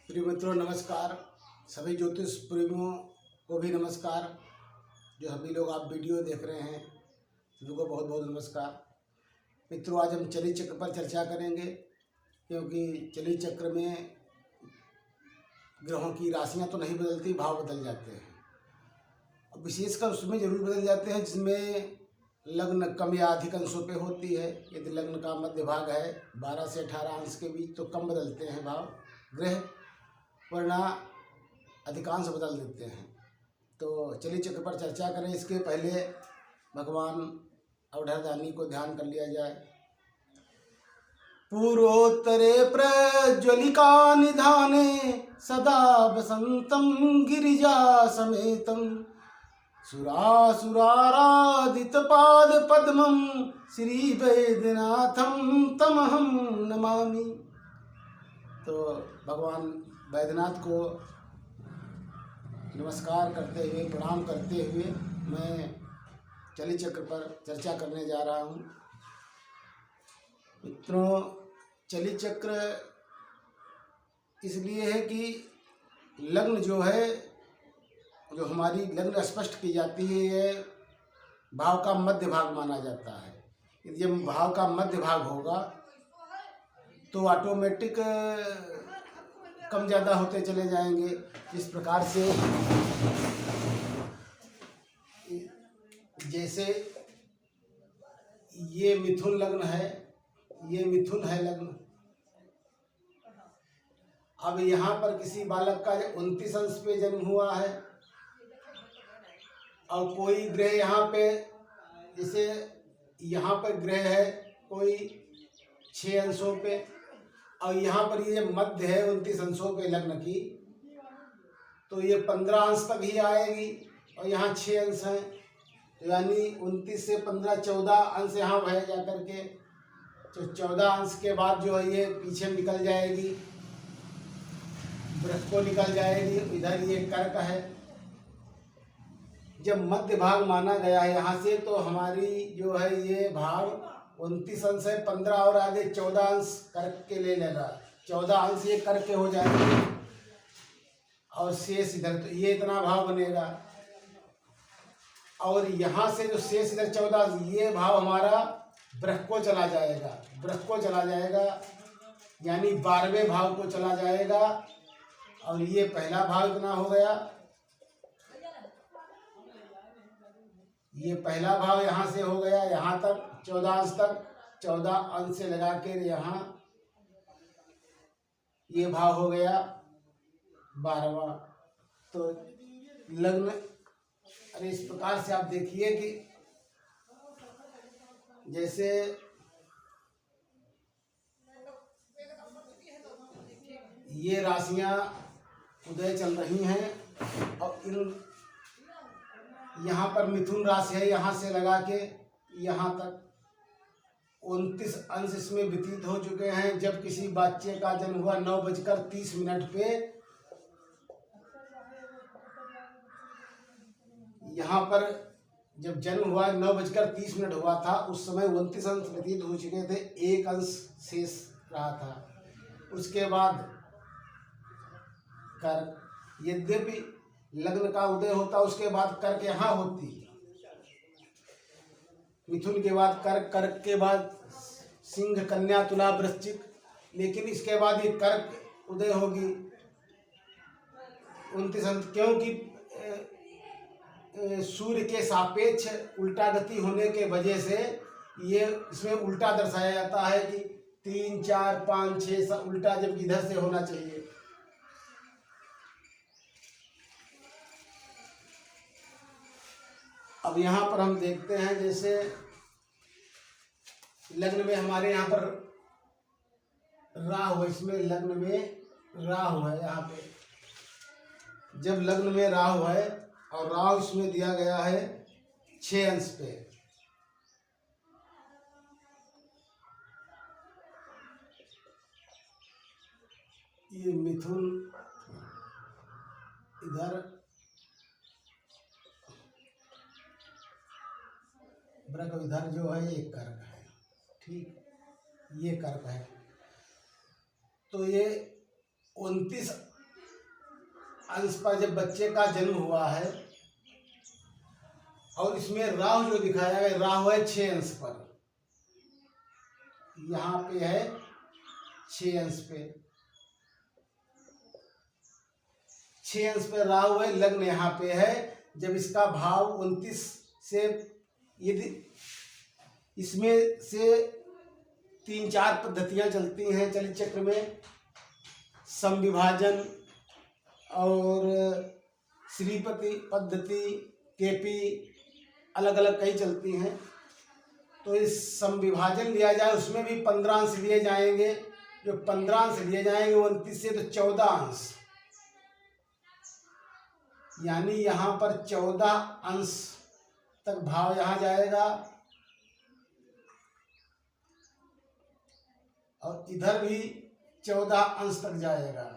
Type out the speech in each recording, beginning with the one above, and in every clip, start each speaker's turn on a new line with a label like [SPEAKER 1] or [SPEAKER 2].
[SPEAKER 1] प्रिय मित्रों नमस्कार। सभी ज्योतिष प्रेमियों को भी नमस्कार। जो सभी लोग आप वीडियो देख रहे हैं सभी को बहुत बहुत नमस्कार। मित्रों आज हम चली चक्र पर चर्चा करेंगे, क्योंकि चली चक्र में ग्रहों की राशियां तो नहीं बदलती, भाव बदल जाते हैं। अब विशेषकर उसमें जरूर बदल जाते हैं जिसमें लग्न कम या अधिक अंशों पे होती है। यदि लग्न का मध्य भाग है 12 से 18 अंश के बीच तो कम बदलते हैं भाव ग्रह, वरना अधिकांश बदल देते हैं। तो चलिए चक्र पर चर्चा करें। इसके पहले भगवान अवधरदानी को ध्यान कर लिया जाए। पूर्वोत्तरे प्रज्वलिका निधाने सदा वसंतम गिरिजा समेतम सुरासुराराधित पाद पद्मम श्री वैद्यनाथम तमहम नमामि। तो भगवान वैद्यनाथ को नमस्कार करते हुए, प्रणाम करते हुए मैं चली चक्र पर चर्चा करने जा रहा हूँ। मित्रों चली चक्र इसलिए है कि लग्न जो है, जो हमारी लग्न स्पष्ट की जाती है, ये भाव का मध्य भाग माना जाता है। यदि जब भाव का मध्य भाग होगा तो ऑटोमेटिक कम ज़्यादा होते चले जाएंगे। इस प्रकार से जैसे ये मिथुन लग्न है, ये मिथुन है लग्न। अब यहाँ पर किसी बालक का 29 अंश पे जन्म हुआ है और कोई ग्रह यहाँ पे, जैसे यहाँ पर ग्रह है कोई 6 अंशों पे और यहाँ पर ये मध्य है 29 अंशों पे लग्न की, तो ये 15 अंश तक ही आएगी और यहाँ 6 अंश हैं, तो यानी 29 से 15 14 अंश यहाँ बह जा करके, तो 14 अंश के बाद जो है ये पीछे निकल जाएगी, वृष को निकल जाएगी। इधर ये कर्क है। जब मध्य भाग माना गया है यहाँ से, तो हमारी जो है ये भाग 29 अंश है, 15 और आगे 14 अंश कर्क के ले लेगा। 14 अंश ये कर्क के हो जाएंगे और शेष इधर, तो ये इतना भाव बनेगा। और यहाँ से जो शेष इधर 14 ये भाव हमारा वृष को चला जाएगा, वृष को चला जाएगा, यानी 12वें भाव को चला जाएगा। और ये पहला भाव इतना हो गया, ये पहला भाव यहाँ से हो गया यहाँ तक 14 अंश तक, 14 अंश से लगा के यहाँ ये भाव हो गया 12वां। तो लग्न, अरे इस प्रकार से आप देखिए कि जैसे ये राशियां उदय चल रही हैं और इन यहाँ पर मिथुन राशि है, यहाँ से लगा के यहाँ तक 29 अंश इसमें व्यतीत हो चुके हैं। जब किसी बच्चे का जन्म हुआ 9:30 पे, यहाँ पर जब जन्म हुआ 9:30 हुआ था, उस समय 29 अंश व्यतीत हो चुके थे, 1 अंश शेष रहा था। उसके बाद कर्क, यद्यपि लग्न का उदय होता उसके बाद कर्क यहाँ होती है, मिथुन के बाद कर्क, कर्क के बाद सिंह, कन्या, तुला, वृश्चिक, लेकिन इसके बाद ये कर्क उदय होगी 29 अंश, क्योंकि सूर्य के सापेक्ष उल्टा गति होने के वजह से ये इसमें उल्टा दर्शाया जाता है कि 3 4 5 6 उल्टा, जब इधर से होना चाहिए। अब यहाँ पर हम देखते हैं, जैसे लग्न में हमारे यहाँ पर राहु है, इसमें लग्न में राहु है। यहाँ पे जब लग्न में राहु है और राहु इसमें दिया गया है 6 अंश पे, ये मिथुन इधर, वृक इधर जो है ये कर्क है, ठीक, ये कर्क है। तो ये 29 अंश पर जब बच्चे का जन्म हुआ है और इसमें राहु जो दिखाया है, राहु है 6 अंश पर, यहाँ पे है 6 अंश पे, 6 अंश पे राहु है, लग्न यहाँ पे है। जब इसका भाव 29 से, यदि इसमें से 3-4 पद्धतियाँ चलती हैं चलित चक्र में, समविभाजन और श्रीपति पद्धति, केपी, अलग अलग कई चलती हैं। तो इस समविभाजन लिया जाए, उसमें भी 15 अंश लिए जाएंगे। जो 15 अंश लिए जाएंगे 29 से, तो 14 अंश, यानी यहाँ पर 14 अंश तक भाव यहाँ जाएगा और इधर भी 14 अंश तक जाएगा।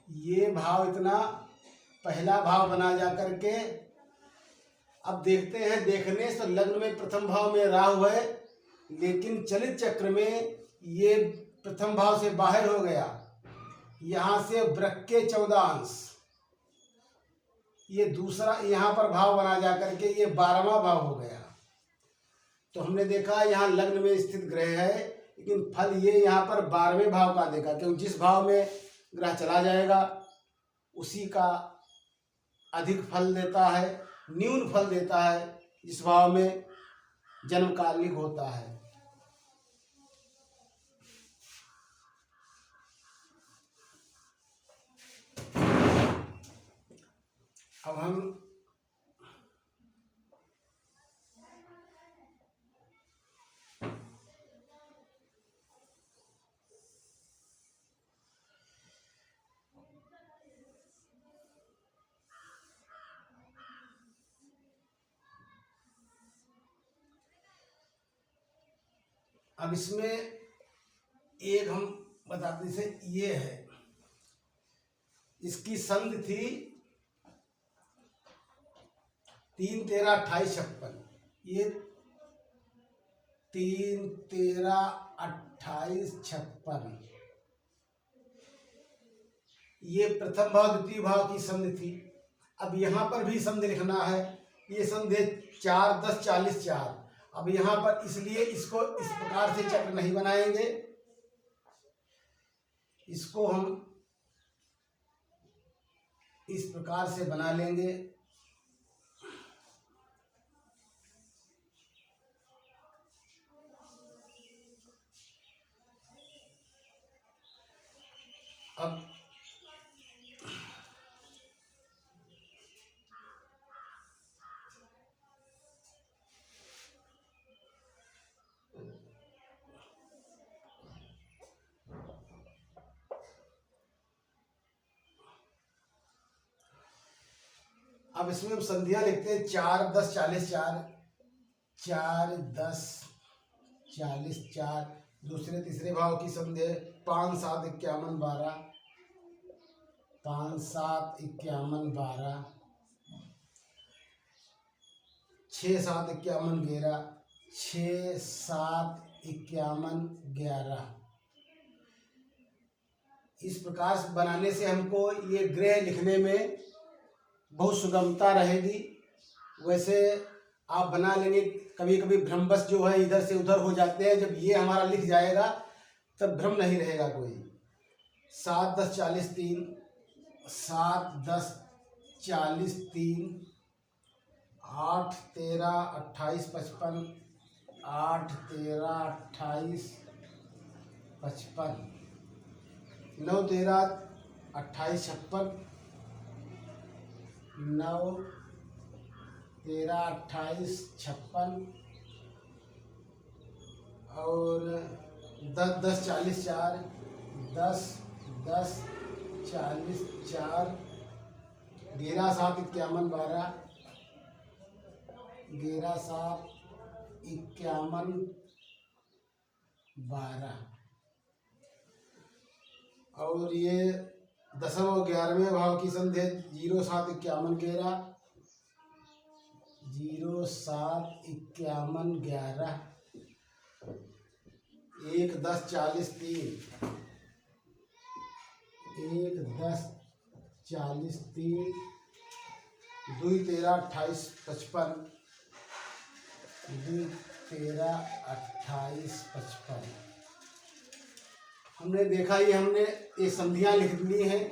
[SPEAKER 1] ये भाव इतना पहला भाव बना जा करके, अब देखते हैं, देखने से लग्न में प्रथम भाव में राहु है, लेकिन चलित चक्र में ये प्रथम भाव से बाहर हो गया, यहाँ से वृक के 14 अंश, ये दूसरा यहाँ पर भाव बना जा करके ये 12वां भाव हो गया। तो हमने देखा यहाँ लग्न में स्थित ग्रह है, लेकिन फल ये यहाँ पर 12वें भाव का देखा, क्योंकि जिस भाव में ग्रह चला जाएगा उसी का अधिक फल देता है, न्यून फल देता है जिस भाव में जन्मकालिक होता है। अब हम इसमें एक हम बताते से ये है, इसकी संधि थी 3, 13, 28, 56, ये 3, 13, 28, 56, ये प्रथम भाव द्वितीय भाव की संधि थी। अब यहाँ पर भी संधि लिखना है, ये संधि 4, 10, 40, 4। अब यहाँ पर इसलिए इसको इस प्रकार से चक्र नहीं बनाएंगे, इसको हम इस प्रकार से बना लेंगे। अब इसमें हम संधियां लिखते हैं 4, 10, 40, 4, 4, 10, 40, 4, दूसरे तीसरे भाव की संधि 5, 7, 51, 12, 5, 7, 51, 12, 6, 7, 51, 11, 6, 7, 51, 11। इस प्रकार से बनाने से हमको ये ग्रह लिखने में बहुत सुगमता रहेगी। वैसे आप बना लेंगे, कभी कभी भ्रमवश जो है इधर से उधर हो जाते हैं, जब ये हमारा लिख जाएगा तब भ्रम नहीं रहेगा कोई। 7, 10, 40, 3, 7, 10, 40, 3, 8, 13, 28, 55, 8, 13, 28, 55, 9, 13, 28, 56, 9, 13, 28, 56 और 10, 10, 40, 4, 10, 10, 40, 4, 11, 7, 51, 12, 11, 7, 51, 12 और ये 10वें और 11वें भाव की संधि 0, 7, 51, 11, 0, 7, 51, 11, 1, 10, 40, 3, 1 10 40 3 2 13 28 55 2 13 28 55। हमने देखा ये हमने ये संधियां लिख ली हैं।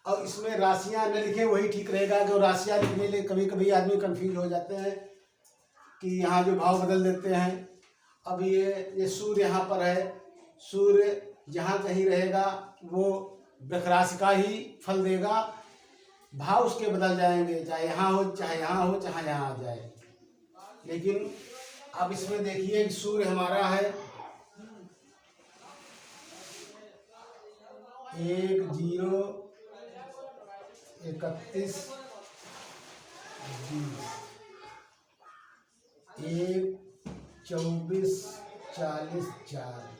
[SPEAKER 1] और इसमें राशियां न लिखे वही ठीक रहेगा। जो राशियां लिखने लिए कभी कभी आदमी कंफ्यूज हो जाते हैं कि यहाँ जो भाव बदल देते हैं। अब ये सूर्य यहाँ पर है, सूर्य जहाँ कहीं रहेगा वो वृष राशि का ही फल देगा। भाव उसके बदल जाएंगे, चाहे यहाँ हो चाहे यहाँ हो चाहे यहाँ आ जाए। लेकिन अब इसमें देखिए कि सूर्य हमारा है 1 0 31 20 1 24 40 4।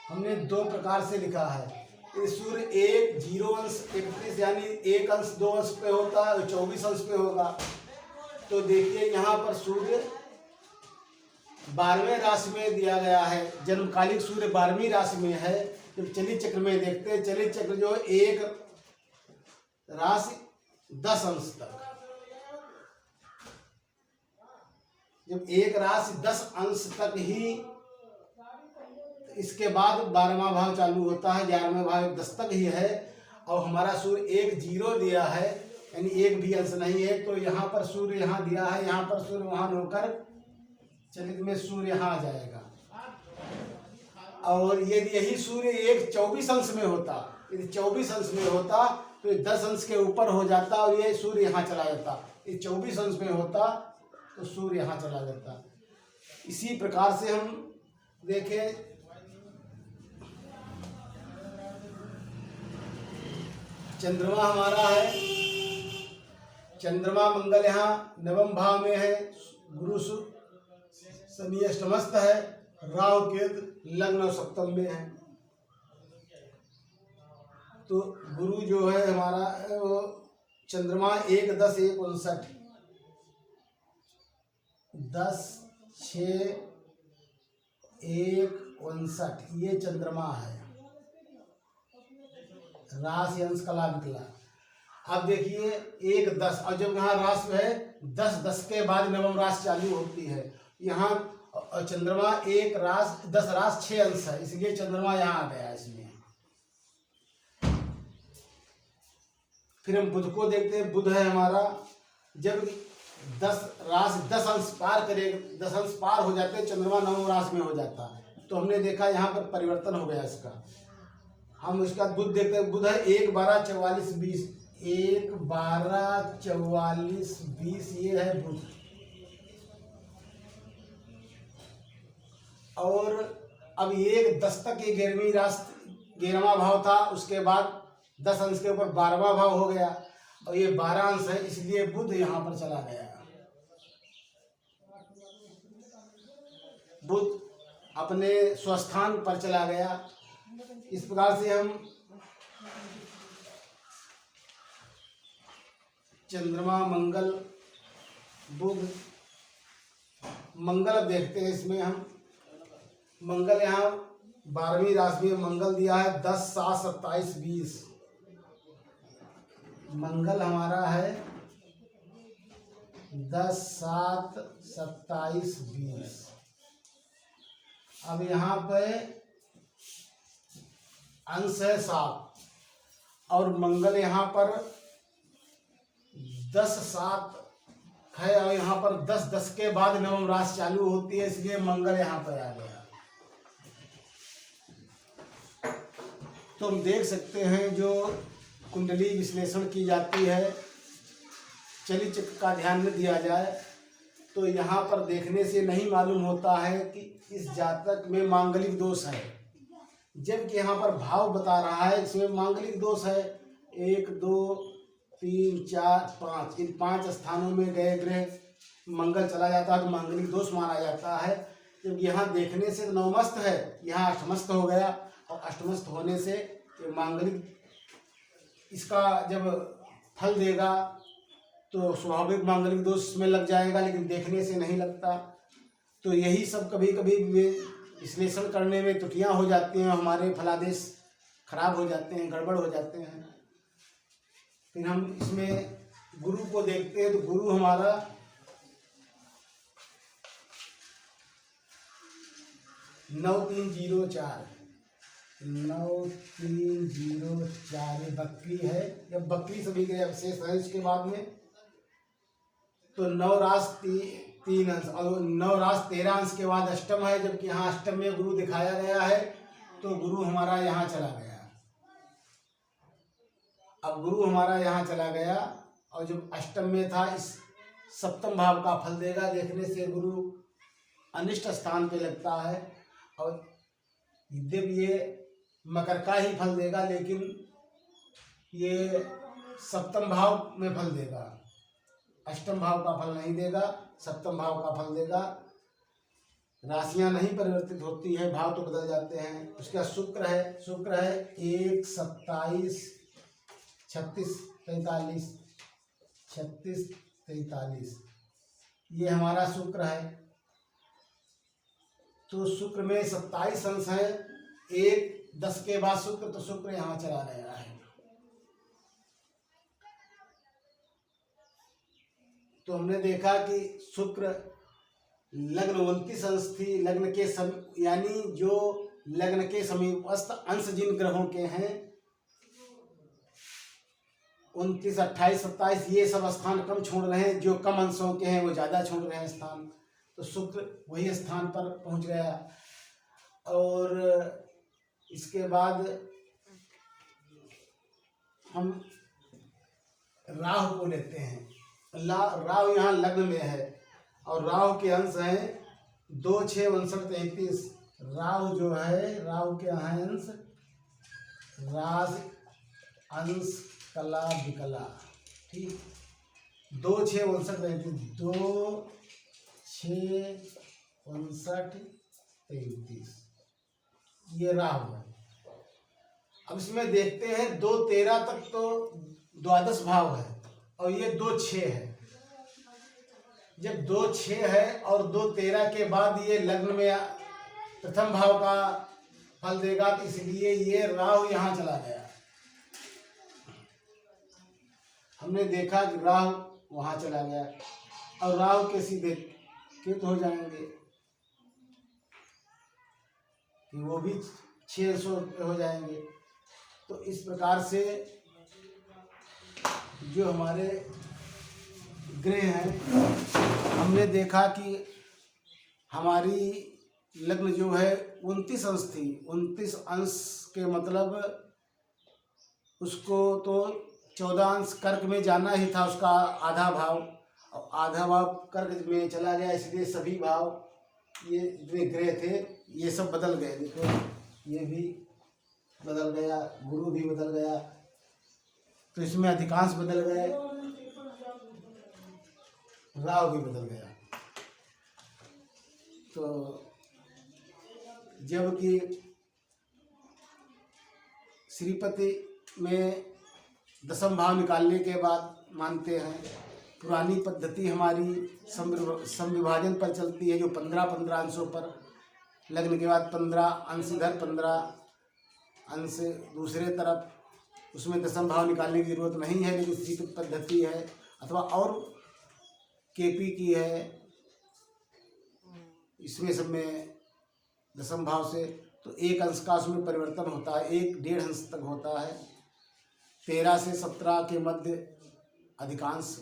[SPEAKER 1] हमने दो प्रकार से लिखा है। सूर्य 1 0 अंश 31 यानी 1 अंश 2 अंश पे होता है, 24 अंश पे होगा। तो देखिए यहाँ पर सूर्य 12वें राशि में दिया गया है। जन्मकालिक सूर्य 12वीं राशि में है। जब चलित चक्र में देखते हैं, चलित चक्र जो एक राशि 10 अंश तक, जब एक राशि 10 अंश तक ही, इसके बाद 12वां भाव चालू होता है, 11वें भाव 10 तक ही है। और हमारा सूर्य 1 0 दिया है यानी एक भी अंश नहीं है। तो यहाँ पर सूर्य यहाँ दिया है, यहाँ पर सूर्य वहां होकर चलित में सूर्य यहाँ आ जाएगा। और यदि यही सूर्य 1 24 अंश में होता, यदि 24 अंश में होता तो 10 अंश के ऊपर हो जाता और ये सूर्य यहाँ चला जाता। ये 24 अंश में होता तो सूर्य यहाँ चला जाता। इसी प्रकार से हम देखें, चंद्रमा हमारा है, चंद्रमा मंगल यहाँ 9वें भाव में है, गुरु शनि अष्टमस्थ है, राहु केतु लग्न और सप्तम में है। तो गुरु जो है हमारा वो चंद्रमा 1 10 1 59 10 6 1 59 ये चंद्रमा है। राशि अंश कला निकला। अब देखिए 1 10 और जब यहाँ राशि है 10 10 के बाद नवम राशि चालू होती है। यहाँ चंद्रमा 1 राशि 10 राशि 6 अंश है, इसलिए चंद्रमा यहाँ आ गया इसमें। फिर हम बुध को देखते हैं। बुध है हमारा, जब 10 राशि 10 अंश पार करे, 10 अंश पार हो जाते हैं, चंद्रमा 9 राशि में हो जाता है। तो हमने देखा यहाँ पर परिवर्तन हो गया इसका। हम उसका बुध देखते हैं। बुध है 1 12 44 20 1 12 44 20 ये है बुध। और अब 1 10 तक ये 11वीं राशि 11वां भाव था, उसके बाद 10 अंश के ऊपर 12वां भाव हो गया और ये 12 अंश है, इसलिए बुध यहाँ पर चला गया। बुध अपने स्वस्थान पर चला गया। इस प्रकार से हम चंद्रमा मंगल बुध मंगल देखते हैं। इसमें हम मंगल यहाँ 12वीं राशि में मंगल दिया है 10 7 27 20। मंगल हमारा है 10 7 27 20। अब यहाँ पे अंश है 7 और मंगल यहाँ पर 10 7 है और यहाँ पर 10 10 के बाद नवम राशि चालू होती है, इसलिए मंगल यहाँ पर आ गया। तो हम देख सकते हैं जो कुंडली विश्लेषण की जाती है, चलित चक्र का ध्यान में दिया जाए तो यहाँ पर देखने से नहीं मालूम होता है कि इस जातक में मांगलिक दोष है, जबकि यहाँ पर भाव बता रहा है इसमें मांगलिक दोष है। 1 2 3 4 5 इन 5 स्थानों में गए ग्रह मंगल चला जाता है तो मांगलिक दोष माना जाता है। जब यहाँ देखने से नवमस्थ है, यहाँ अष्टमस्थ हो गया और अष्टमस्थ होने से ये मांगलिक इसका जब फल देगा तो स्वाभाविक मांगलिक दोष में लग जाएगा, लेकिन देखने से नहीं लगता। तो यही सब कभी कभी विश्लेषण करने में त्रुटियां हो जाती हैं, हमारे फलादेश खराब हो जाते हैं, गड़बड़ हो जाते हैं। फिर हम इसमें गुरु को देखते हैं तो गुरु हमारा 9304 9304 बकरी है, या बकरी सभी के अवशेष है। इसके बाद में तो 9 रास 3 अंश और 9 रास 13 अंश के बाद अष्टम है, जबकि यहाँ अष्टम में गुरु दिखाया गया है तो गुरु हमारा यहाँ चला गया। अब गुरु हमारा यहाँ चला गया और जब अष्टम में था, इस सप्तम भाव का फल देगा। देखने से गुरु अनिष्ट स्थान पे लगता है और यद्यपि ये मकर का ही फल देगा, लेकिन ये सप्तम भाव में फल देगा, अष्टम भाव का फल नहीं देगा, सप्तम भाव का फल देगा। राशियां नहीं परिवर्तित होती है, भाव तो बदल जाते हैं। उसका शुक्र है 1 27 36 43 36 43 ये हमारा शुक्र है। तो शुक्र में 27 अंश है, 1 10 के बाद शुक्र, तो शुक्र यहाँ चला गया है। तो हमने देखा कि शुक्र लग्न 29 अंश थी, लग्न के यानी जो लग्न के समीपस्थ अंश जिन ग्रहों के हैं 29 28 27 ये सब स्थान कम छोड़ रहे हैं, जो कम अंशों के हैं वो ज़्यादा छोड़ रहे हैं स्थान। तो शुक्र वही स्थान पर पहुंच गया। और इसके बाद हम राहु को लेते हैं। राहु यहाँ लग्न में है और राहु के अंश हैं 2 6 59 33। राहु जो है, राहु के अंश राज अंश कला विकला, ठीक। 2 6 59 33 2 6 59 33 ये राहु है। अब इसमें देखते हैं 2 13 तक तो द्वादश भाव है और ये 2 6 है। जब 2 6 है और 2 13 के बाद ये लग्न में प्रथम भाव का फल देगा, तो इसलिए ये राहु यहाँ चला गया। हमने देखा कि राहु वहाँ चला गया और राहु के सीधे केतु हो जाएंगे कि वो भी 600 हो जाएंगे। तो इस प्रकार से जो हमारे ग्रह हैं, हमने देखा कि हमारी लग्न जो है 29 अंश थी। 29 अंश के मतलब उसको तो 14 अंश कर्क में जाना ही था, उसका आधा भाव, और आधा भाव कर्क में चला गया। इसलिए सभी भाव ये जो ग्रह थे ये सब बदल गए। देखो ये भी बदल गया, गुरु भी बदल गया, तो इसमें अधिकांश बदल गए, राहु भी बदल गया। तो जबकि श्रीपति में दसम भाव निकालने के बाद मानते हैं, पुरानी पद्धति हमारी संविभाजन पर चलती है, जो 15-15 अंशों पर, लग्न के बाद 15 अंश इधर 15 अंश दूसरे तरफ, उसमें दसम भाव निकालने की जरूरत नहीं है। लेकिन श्रीपति पद्धति है अथवा और केपी की है, इसमें सब में दसम भाव से तो 1 अंश का उसमें परिवर्तन होता है, 1-1.5 अंश तक होता है। 13 से 17 के मध्य अधिकांश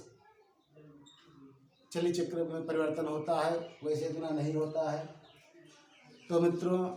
[SPEAKER 1] चली चक्र में परिवर्तन होता है, वैसे इतना नहीं होता है। तो मित्रों,